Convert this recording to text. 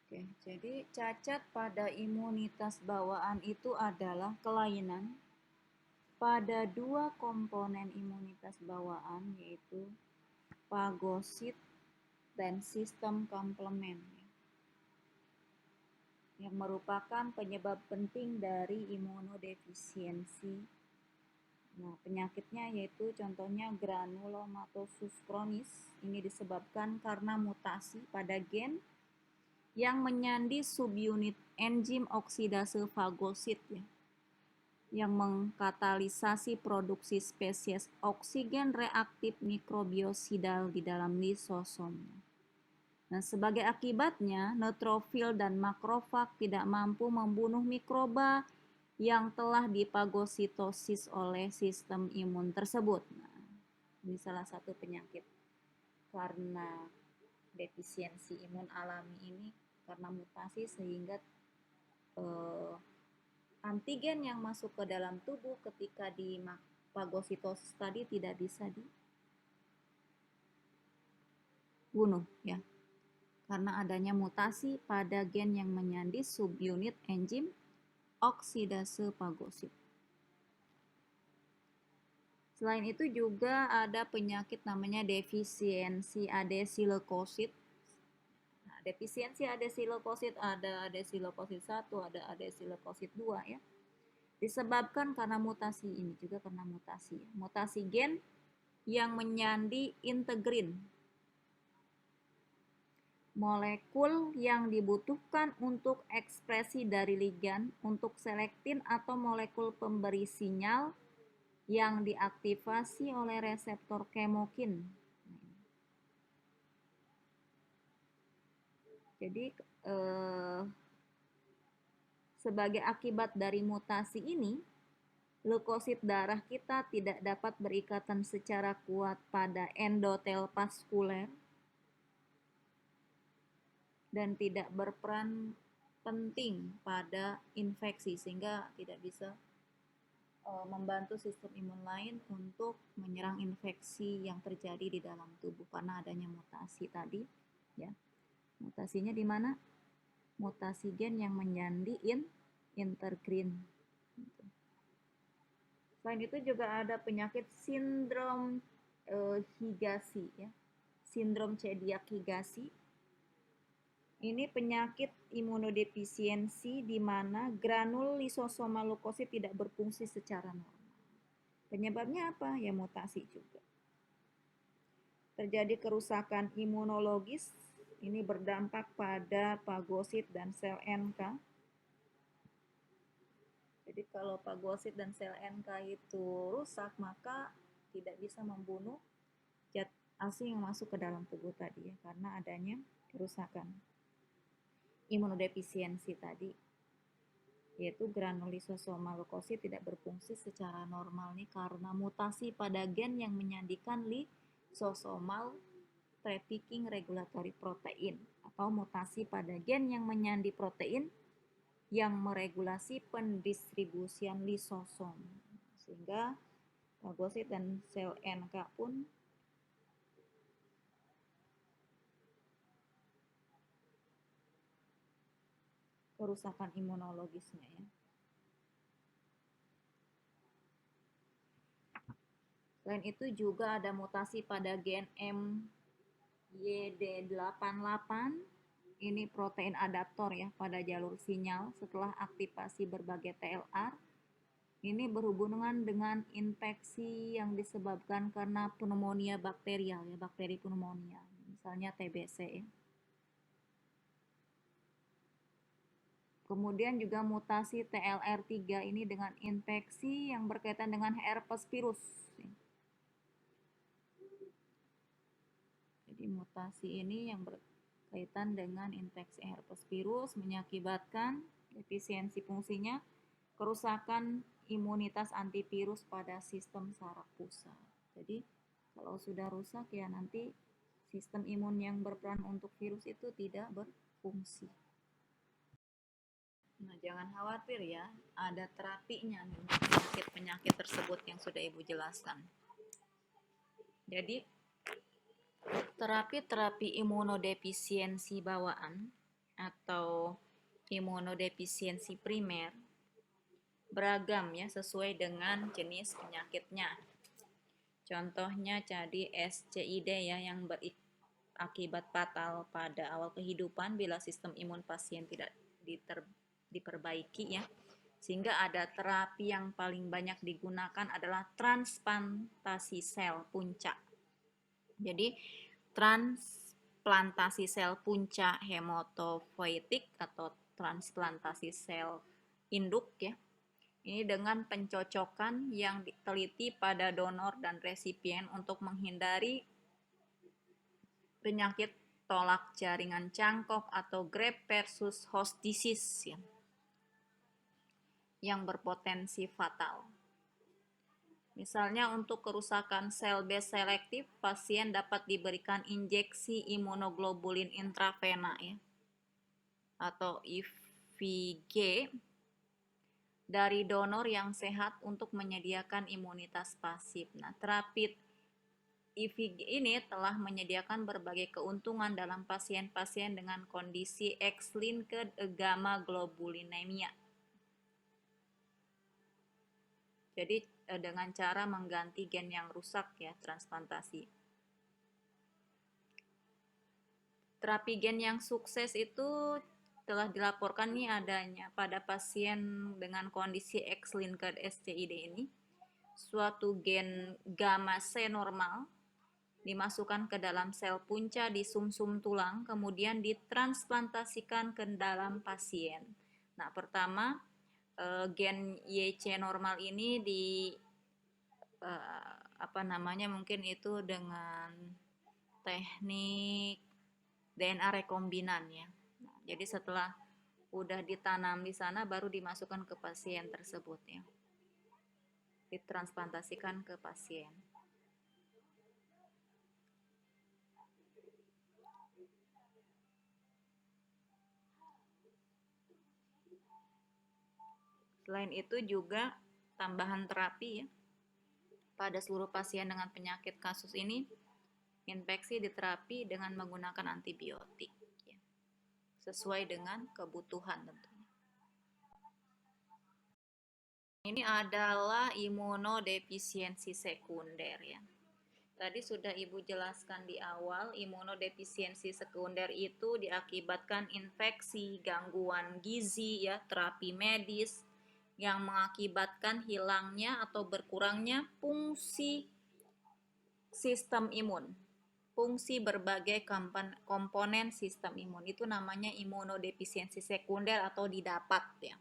Oke, jadi cacat pada imunitas bawaan itu adalah kelainan pada dua komponen imunitas bawaan, yaitu fagosit dan sistem komplement, yang merupakan penyebab penting dari imunodefisiensi. Nah, penyakitnya yaitu contohnya granulomatosis kronis. Ini disebabkan karena mutasi pada gen yang menyandi subunit enzim oksidase fagosit, ya, yang mengkatalisasi produksi spesies oksigen reaktif mikrobiosidal di dalam lisosom. Nah, sebagai akibatnya, neutrofil dan makrofag tidak mampu membunuh mikroba yang telah dipagositosis oleh sistem imun tersebut. Nah, ini salah satu penyakit karena defisiensi imun alami ini, karena mutasi sehingga antigen yang masuk ke dalam tubuh ketika di fagositosis tadi tidak bisa dibunuh, ya, karena adanya mutasi pada gen yang menyandi subunit enzim oksidase fagosit. Selain itu juga ada penyakit namanya defisiensi adesileukosit. Nah, defisiensi adesileukosit ada adesileukosit 1, ada adesileukosit 2, ya. Disebabkan karena mutasi, ini juga karena mutasi. Mutasi gen yang menyandi integrin, molekul yang dibutuhkan untuk ekspresi dari ligan untuk selektin atau molekul pemberi sinyal yang diaktifasi oleh reseptor kemokin. Jadi sebagai akibat dari mutasi ini, leukosit darah kita tidak dapat berikatan secara kuat pada endotel vaskuler dan tidak berperan penting pada infeksi, sehingga tidak bisa membantu sistem imun lain untuk menyerang infeksi yang terjadi di dalam tubuh karena adanya mutasi tadi, ya. Mutasinya di mana? Mutasi gen yang menyandi integrin. Selain itu juga ada penyakit sindrom Higashi, ya. Sindrom Celiac-Higashi. Ini penyakit imunodefisiensi di mana granul lisosomal leukosit tidak berfungsi secara normal. Penyebabnya apa? Ya mutasi juga. Terjadi kerusakan imunologis, ini berdampak pada fagosit dan sel NK. Jadi kalau fagosit dan sel NK itu rusak, maka tidak bisa membunuh zat asing yang masuk ke dalam tubuh tadi, ya, karena adanya kerusakan imunodefisiensi tadi, yaitu granulisosomal leukosit tidak berfungsi secara normal nih karena mutasi pada gen yang menyandikan lisosomal trafficking regulatory protein, atau mutasi pada gen yang menyandi protein yang meregulasi pendistribusian lisosom, sehingga fagosit dan sel NK pun kerusakan imunologisnya, ya. Selain itu juga ada mutasi pada gen MYD88. Ini protein adaptor, ya, pada jalur sinyal setelah aktivasi berbagai TLR. Ini berhubungan dengan infeksi yang disebabkan karena pneumonia bakterial, ya, bakteri pneumonia, misalnya TBC, ya. Kemudian juga mutasi TLR3 ini dengan infeksi yang berkaitan dengan herpes virus. Jadi mutasi ini yang berkaitan dengan infeksi herpes virus mengakibatkan defisiensi fungsinya, kerusakan imunitas antivirus pada sistem saraf pusat. Jadi kalau sudah rusak, ya, nanti sistem imun yang berperan untuk virus itu tidak berfungsi. Nah, jangan khawatir, ya, ada terapinya nih untuk penyakit-penyakit tersebut yang sudah Ibu jelaskan. Jadi terapi-terapi imunodefisiensi bawaan atau imunodefisiensi primer beragam ya sesuai dengan jenis penyakitnya. Contohnya jadi SCID ya yang berakibat fatal pada awal kehidupan bila sistem imun pasien tidak diperbaiki ya. Sehingga ada terapi yang paling banyak digunakan adalah transplantasi sel punca. Jadi transplantasi sel punca hematopoietik atau transplantasi sel induk ya. Ini dengan pencocokan yang diteliti pada donor dan resipien untuk menghindari penyakit tolak jaringan cangkok atau graft versus host disease ya, yang berpotensi fatal. Misalnya untuk kerusakan sel B selektif, pasien dapat diberikan injeksi imunoglobulin intravena ya, atau IVG dari donor yang sehat untuk menyediakan imunitas pasif. Nah, terapi IVG ini telah menyediakan berbagai keuntungan dalam pasien-pasien dengan kondisi X-linked gamma globulinemia. Jadi dengan cara mengganti gen yang rusak ya, transplantasi. Terapi gen yang sukses itu telah dilaporkan nih adanya pada pasien dengan kondisi X-linked SCID ini. Suatu gen gamma C normal dimasukkan ke dalam sel punca di sumsum tulang, kemudian ditransplantasikan ke dalam pasien. Nah, pertama gen YC normal ini mungkin itu dengan teknik DNA rekombinan ya. Nah, jadi setelah udah ditanam di sana baru dimasukkan ke pasien tersebut ya. Ditransplantasikan ke pasien. Selain itu juga tambahan terapi ya. Pada seluruh pasien dengan penyakit kasus ini, infeksi diterapi dengan menggunakan antibiotik ya, sesuai dengan kebutuhan tentunya. Ini adalah imunodefisiensi sekunder ya. Tadi sudah Ibu jelaskan di awal, imunodefisiensi sekunder itu diakibatkan infeksi, gangguan gizi ya, terapi medis yang mengakibatkan hilangnya atau berkurangnya fungsi sistem imun. Fungsi berbagai komponen sistem imun itu namanya imunodefisiensi sekunder atau didapat ya.